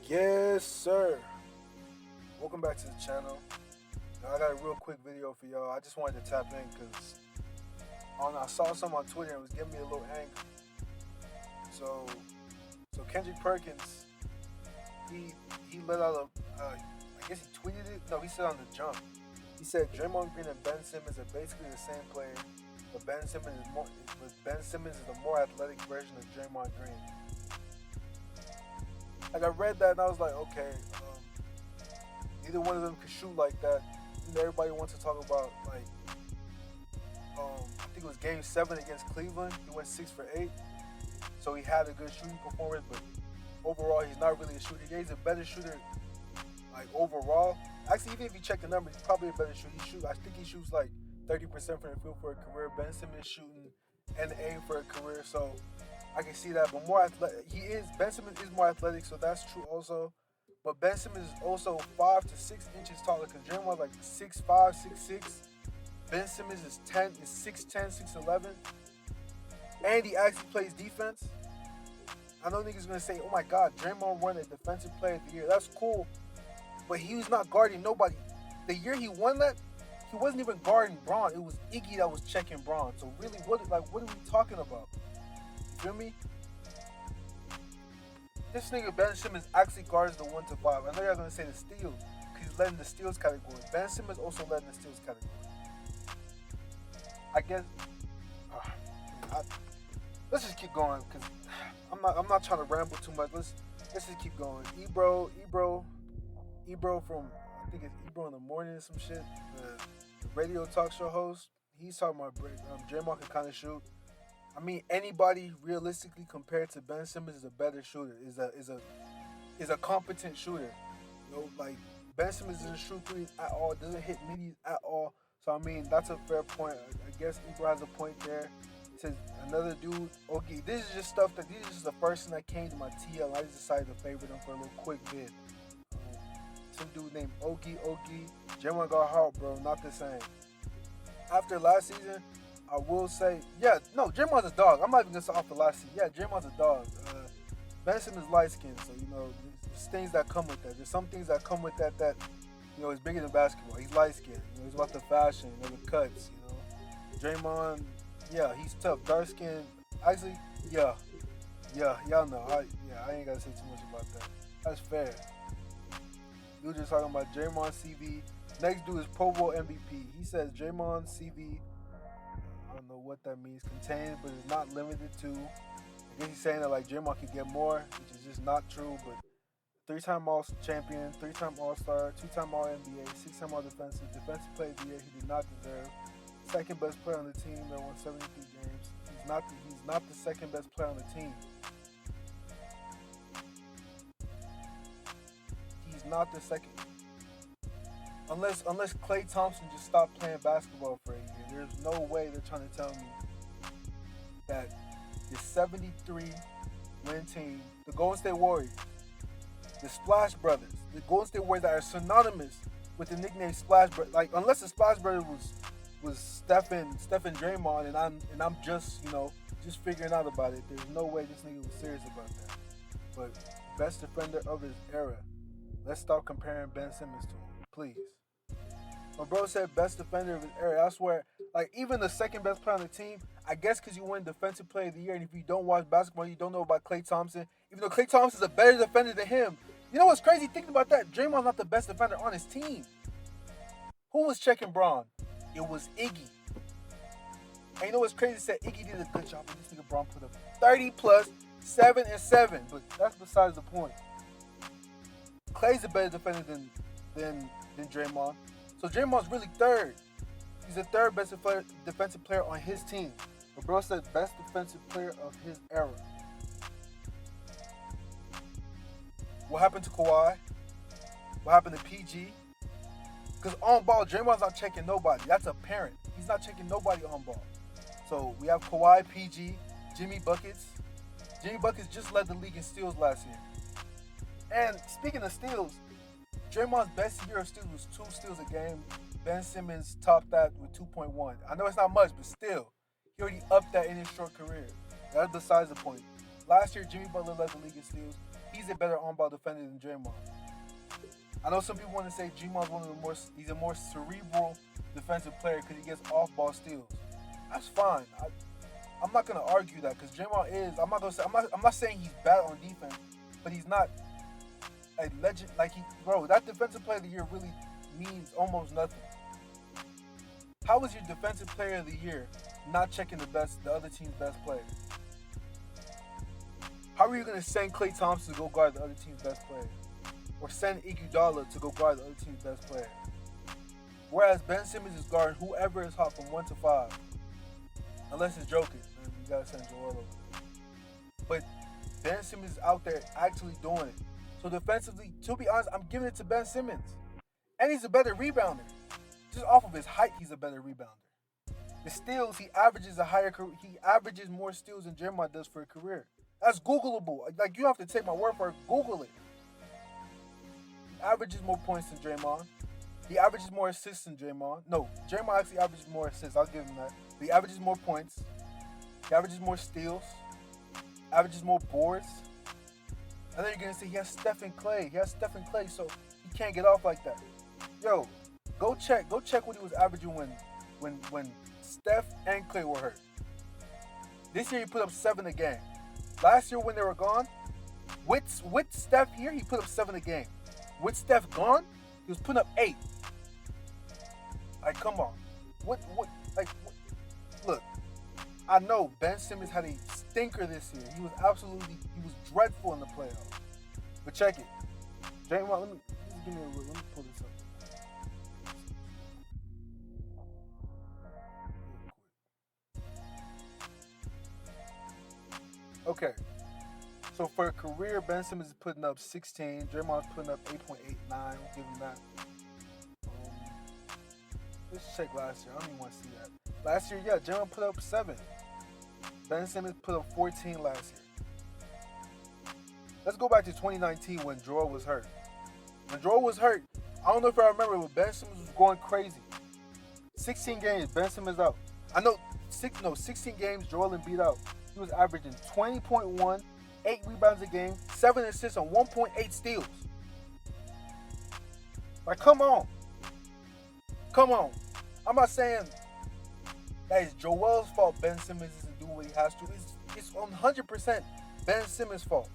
Yes, sir. Welcome back to the channel. Now, I got a real quick video for y'all. I just wanted to tap in because I saw some on Twitter and it was getting me a little angry. So, so Kendrick Perkins, he let out I guess he tweeted it. No, he said on the jump. He said Draymond Green and Ben Simmons are basically the same player, but Ben Simmons is the more athletic version of Draymond Green. Like I read that and I was like, okay, neither one of them could shoot like that. And everybody wants to talk about like, I think it was Game 7 against Cleveland. He went 6 for 8, so he had a good shooting performance. But overall, he's not really a shooter. Yeah, he's a better shooter, like overall. Actually, even if you check the numbers, he's probably a better shooter. I think he shoots like 30% from the field for a career. Ben Simmons shooting NA for a career, so I can see that. But more athletic, Ben Simmons is more athletic, so that's true also. But Ben Simmons is also 5 to 6 inches taller because Draymond's like 6'5", 6'6". Ben Simmons is 6'10", 6'11", and he actually plays defense. I know niggas gonna say, "Oh my God, Draymond won a Defensive Player of the Year." That's cool, but he was not guarding nobody. The year he won that, he wasn't even guarding Braun. It was Iggy that was checking Braun. So really, what are we talking about? You feel me? This nigga Ben Simmons actually guards the 1 to 5. I know y'all gonna say the steals, because he's led in the steals category. Ben Simmons also led in the steals category. I guess. Let's just keep going, because I'm not trying to ramble too much. Let's just keep going. Ebro from, I think it's Ebro in the Morning or some shit. The radio talk show host. He's talking about Draymond can kind of shoot. I mean, anybody realistically compared to Ben Simmons is a better shooter. Is a competent shooter. You know, like Ben Simmons doesn't shoot threes at all. Doesn't hit middies at all. So I mean, that's a fair point. I guess Ebro has a point there. He says another dude. Okay, this is just stuff that this is just the first thing that came to my TL. And I just decided to favorite him for a little quick vid. Some dude named Ogie. Draymond got heart, bro. Not the same. After last season, I will say, Draymond's a dog. I'm not even gonna say off the last season. Yeah, Draymond's a dog. Ben Simmons is light skinned, so there's things that come with that. There's some things that come with that is bigger than basketball. He's light skinned. He's about the fashion, the cuts. Draymond, yeah, he's tough. Dark skinned, actually, yeah, y'all know. I ain't gotta say too much about that. That's fair. You were just talking about Draymond CV. Next dude is Pro Bowl MVP. He says Draymond CV. I don't know what that means. Contained, but it's not limited to. I guess he's saying that like Draymond could get more, which is just not true. But 3-time All Champion, 3-time All Star, 2-time All NBA, 6-time All Defensive Player of the Year. He did not deserve. Second best player on the team that won 73 games. He's not the second best player on the team. He's not the second. Unless Klay Thompson just stopped playing basketball for a year, there's no way they're trying to tell me that the 73 win team, the Golden State Warriors, the Splash Brothers, the Golden State Warriors that are synonymous with the nickname Splash Brothers, like unless the Splash Brothers was Stephen Draymond and I'm just figuring out about it. There's no way this nigga was serious about that. But best defender of his era. Let's stop comparing Ben Simmons to him, please. My bro said best defender of his era. I swear, like even the second best player on the team, I guess because you win Defensive Player of the Year, and if you don't watch basketball, you don't know about Klay Thompson. Even though Klay Thompson is a better defender than him. You know what's crazy thinking about that? Draymond's not the best defender on his team. Who was checking Braun? It was Iggy. And you know what's crazy? Said Iggy did a good job, and this nigga Braun put up 30 plus 7 and 7. But that's besides the point. Klay's a better defender than Draymond. So Draymond's really third. He's the third best defensive player on his team. But bro said best defensive player of his era. What happened to Kawhi? What happened to PG? Because on ball, Draymond's not checking nobody. That's apparent. He's not checking nobody on ball. So we have Kawhi, PG, Jimmy Buckets. Jimmy Buckets just led the league in steals last year. And speaking of steals, Draymond's best year of steals was 2 steals a game. Ben Simmons topped that with 2.1. I know it's not much, but still, he already upped that in his short career. That's besides the point. Last year, Jimmy Butler led the league in steals. he's a better on-ball defender than Draymond. I know some people want to say Draymond's he's a more cerebral defensive player because he gets off-ball steals. That's fine. I'm not gonna argue that because Draymond is. I'm not saying he's bad on defense, but he's not a legend. Bro, that defensive player of the year really means almost nothing. How is your defensive player of the year not checking the other team's best player? How are you gonna send Klay Thompson to go guard the other team's best player, or send Iguodala to go guard the other team's best player? Whereas Ben Simmons is guarding whoever is hot from 1 to 5, unless it's Jokic, then you gotta send Joel over there. But Ben Simmons is out there actually doing it. So defensively, to be honest, I'm giving it to Ben Simmons, and he's a better rebounder. Just off of his height, he's a better rebounder. The steals, he averages more steals than Draymond does for a career. That's Googleable. Like, you don't have to take my word for it. Google it. He averages more points than Draymond. He averages more assists than Draymond. No, Draymond actually averages more assists. I'll give him that. But he averages more points. He averages more steals. Averages more boards. And then you're going to say he has Steph and Klay. He has Steph and Klay, so he can't get off like that. Yo, go check what he was averaging when Steph and Klay were hurt. This year he put up 7 a game. Last year when they were gone, with Steph here, he put up 7 a game. With Steph gone, he was putting up 8. Like, come on. Look, I know Ben Simmons had a stinker this year. He was dreadful in the playoffs. But check it. Draymond, let me pull this up. Okay, so for a career, Ben Simmons is putting up 16. Draymond's putting up 8.89. We'll give him that. Let's check last year. I don't even want to see that. Last year, yeah, Draymond put up 7. Ben Simmons put up 14 last year. Let's go back to 2019 when Joel was hurt. When Joel was hurt, I don't know if I remember, but Ben Simmons was going crazy. 16 games, Ben Simmons out. I know, 16 games, Joel Embiid out. He was averaging 20.1, 8 rebounds a game, 7 assists, and 1.8 steals. Like, come on. Come on. I'm not saying that it's Joel's fault Ben Simmons isn't doing what he has to. It's 100% Ben Simmons' fault.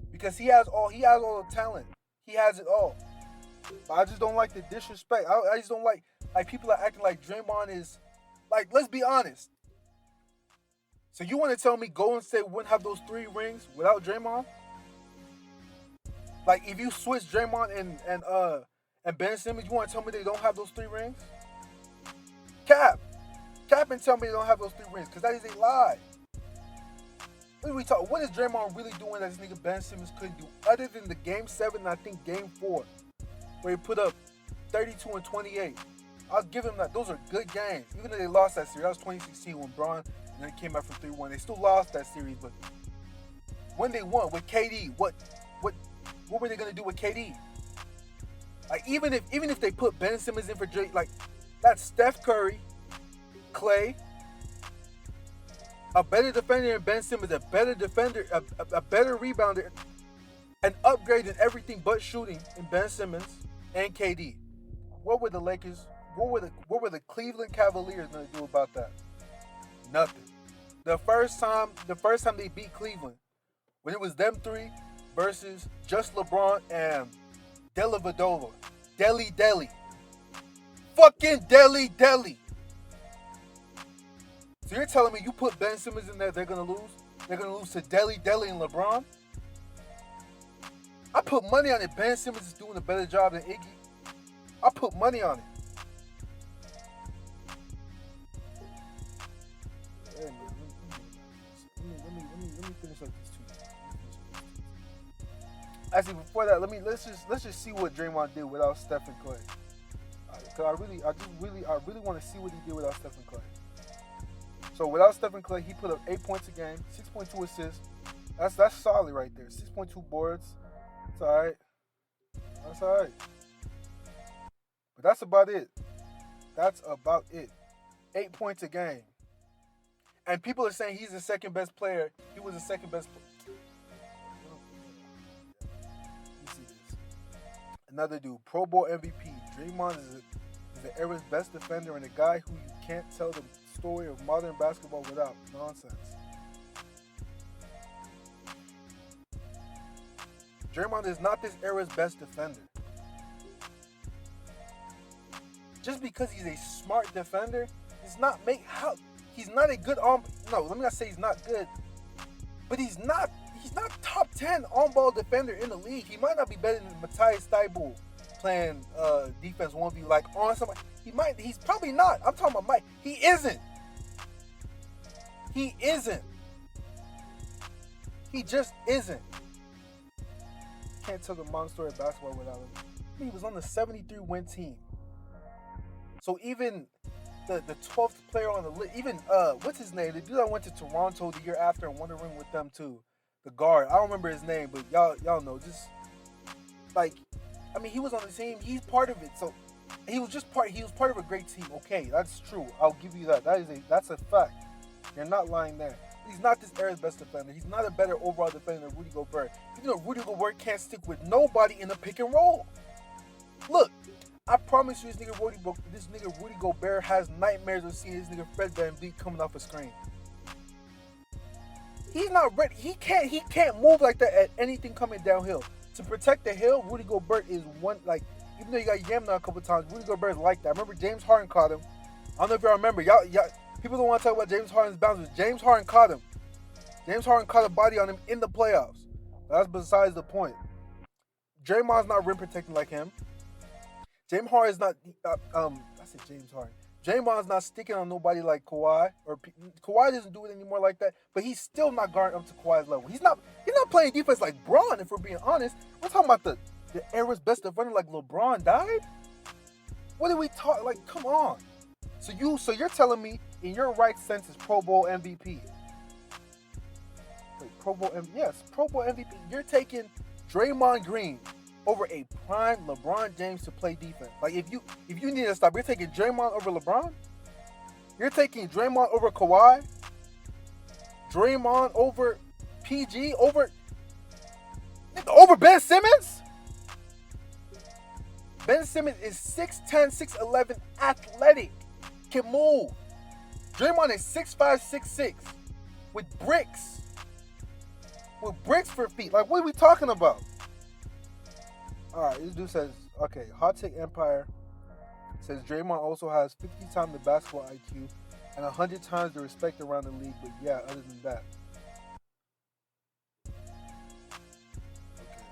Because he has all the talent. He has it all. But I just don't like the disrespect. I just don't like people are acting like Draymond is, like, let's be honest. So you want to tell me Golden State wouldn't have those 3 rings without Draymond? Like, if you switch Draymond and Ben Simmons, you want to tell me they don't have those 3 rings? Cap and tell me they don't have those 3 rings, because that is a lie. What is Draymond really doing that this nigga Ben Simmons couldn't do, other than the Game 7 and I think Game 4, where he put up 32 and 28? I'll give him that. Those are good games. Even though they lost that series. That was 2016 when Braun and then came back from 3-1. They still lost that series, but when they won with KD, what were they gonna do with KD? Like, even if they put Ben Simmons in for Drake, like, that's Steph Curry, Klay, a better defender than Ben Simmons, a better defender, a better rebounder, an upgrade in everything but shooting in Ben Simmons and KD. What were the Lakers? What were the Cleveland Cavaliers gonna do about that? Nothing. The first time they beat Cleveland, when it was them 3 versus just LeBron and Dellavedova. Deli. Fucking Deli. So you're telling me you put Ben Simmons in there, they're gonna lose? They're gonna lose to Deli and LeBron? I put money on it. Ben Simmons is doing a better job than Iggy. I put money on it. Hey, man, let me finish up this tweet. Actually, before that, let's just see what Draymond did without Steph and Klay. Cause I really want to see what he did without Steph and Klay. So without Steph and Klay, he put up 8 points a game, 6.2 assists. That's solid right there. 6.2 boards. It's all right. That's all right. But that's about it. 8 points a game. And people are saying he's the second best player. He was the second best. Another dude, Pro Bowl MVP. Draymond is the era's best defender and a guy who you can't tell the story of modern basketball without nonsense. Draymond is not this era's best defender. Just because he's a smart defender, does not make how he's not a good no, let me not say he's not good, but he's not top 10 on-ball defender in the league. He might not be better than Matthias Thybulle playing defense 1v like on somebody. He's probably not. I'm talking about Mike. He isn't. He just isn't. Can't tell the modern story of basketball without him. He was on the 73-win team. So even the 12th player on the list, even what's his name? The dude that went to Toronto the year after and won a ring with them too. The guard. I don't remember his name, but y'all know. Just like, I mean, he was on the team. He's part of it. So he was part of a great team. Okay, that's true. I'll give you that. That's a fact. You're not lying there. He's not this era's best defender. He's not a better overall defender than Rudy Gobert. Even though Rudy Gobert can't stick with nobody in the pick and roll. Look, I promise you, this nigga Rudy Gobert has nightmares of seeing this nigga Fred VanVleet coming off a screen. He's not ready. He can't move like that at anything coming downhill. To protect the hill, Rudy Gobert is one, like, even though you got yammed out a couple times, Rudy Gobert is like that. I remember James Harden caught him. I don't know if y'all remember. Y'all people don't want to talk about James Harden's bounces. James Harden caught him. James Harden caught a body on him in the playoffs. That's besides the point. Draymond's not rim protecting like him. James Harden's not. I said James Harden. Draymond's not sticking on nobody like Kawhi, or Kawhi doesn't do it anymore like that. But he's still not guarding up to Kawhi's level. He's not playing defense like Braun. If we're being honest, we're talking about the era's best defender like LeBron died. What are we talking? Like, come on. So you're telling me in your right sense is Pro Bowl MVP? Wait, Pro Bowl MVP? Yes, Pro Bowl MVP. You're taking Draymond Green over a prime LeBron James to play defense. Like, if you need to stop, you're taking Draymond over LeBron? You're taking Draymond over Kawhi? Draymond over PG? Over Ben Simmons? Ben Simmons is 6'10", 6'11", athletic, can move. Draymond is 6'5", 6'6", with bricks. With bricks for feet. Like, what are we talking about? Alright, this dude says, okay, Hot Take Empire says Draymond also has 50 times the basketball IQ and 100 times the respect around the league, but yeah, other than that. Okay,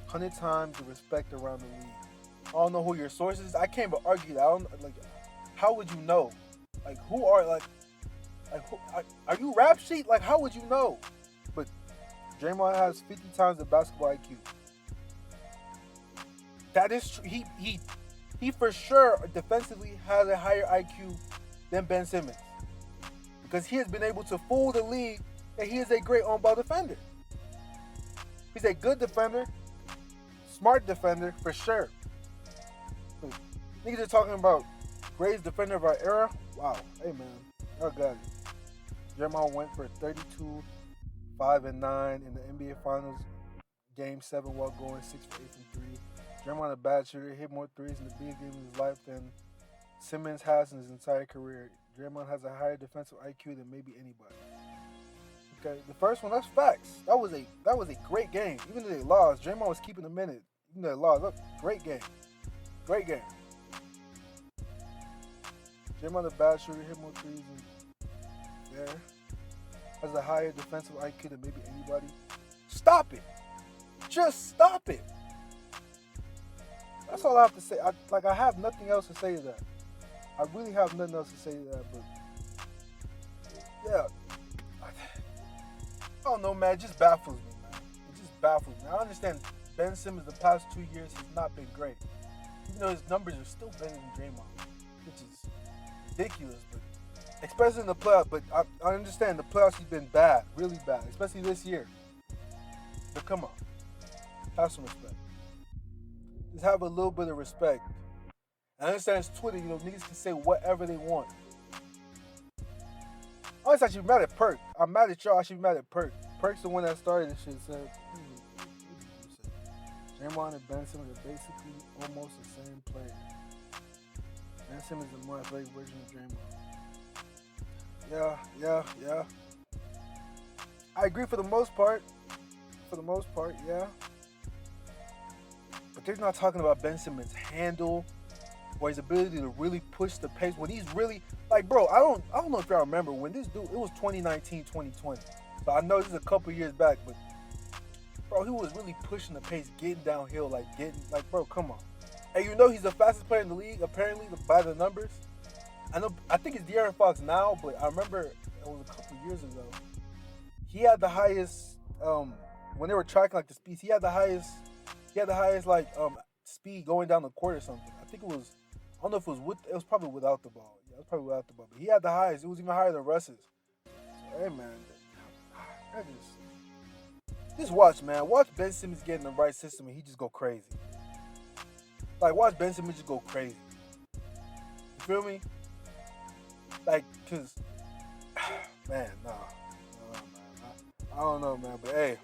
100 times the respect around the league. I don't know who your source is. I can't but argue that. I don't, like, how would you know? Like, who are, who, are you rap sheet? Like, how would you know? But Draymond has 50 times the basketball IQ. That is true. He for sure defensively has a higher IQ than Ben Simmons, because he has been able to fool the league that he is a great on-ball defender. He's a good defender, smart defender for sure. But niggas are talking about greatest defender of our era. Wow, hey man, y'all got it. Draymond went for 32, 5 and 9 in the NBA Finals, Game 7 while going 6 for 8 from 3. Draymond a bad shooter, hit more threes in the biggest game of his life than Simmons has in his entire career. Draymond has a higher defensive IQ than maybe anybody. Okay, the first one, that's facts. That was a great game. Even though they lost, Draymond was keeping a minute. Even though they lost, look, great game. Great game. Draymond a bad shooter, hit more threes and there. Has a higher defensive IQ than maybe anybody. Stop it. Just stop it. That's all I have to say. I have nothing else to say to that. I really have nothing else to say to that, but yeah. I don't know, man. It just baffles me, man. It just baffles me. I understand Ben Simmons the past 2 years has not been great. Even though his numbers are still better than Draymond, which is ridiculous, but especially in the playoffs. But I understand the playoffs has been bad, really bad, especially this year. But come on. Have some respect. Just have a little bit of respect. I understand it's Twitter, niggas can say whatever they want. I was actually mad at Perk. I'm mad at y'all. I should be mad at Perk. Perk's the one that started this shit. So, Draymond and Ben Simmons are basically almost the same player. Ben Simmons is a more athletic version of Draymond. Yeah. I agree for the most part. For the most part, yeah. But they're not talking about Ben Simmons' handle or his ability to really push the pace when he's really like, bro. I don't know if y'all remember when this dude. It was 2019, 2020. So I know this is a couple years back, but bro, he was really pushing the pace, getting downhill, bro, come on. And you know he's the fastest player in the league, apparently, by the numbers. I think it's De'Aaron Fox now, but I remember it was a couple years ago. He had the highest, when they were tracking like the speeds, he had the highest speed going down the court or something. I think it was, I don't know if it was probably without the ball. Yeah, it was probably without the ball. But he had the highest. It was even higher than Russ's. So, hey, man, just watch, man. Watch Ben Simmons get in the right system and he just go crazy. Like, watch Ben Simmons just go crazy. You feel me? Like, cause, man, nah, man. I don't know, man. But hey,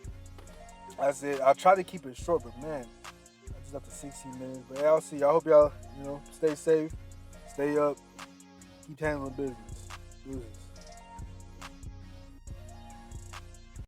that's it. I'll try to keep it short, but man, I just up to 16 minutes. But hey, I'll see. I hope y'all, stay safe, stay up, keep handling business. Deuces.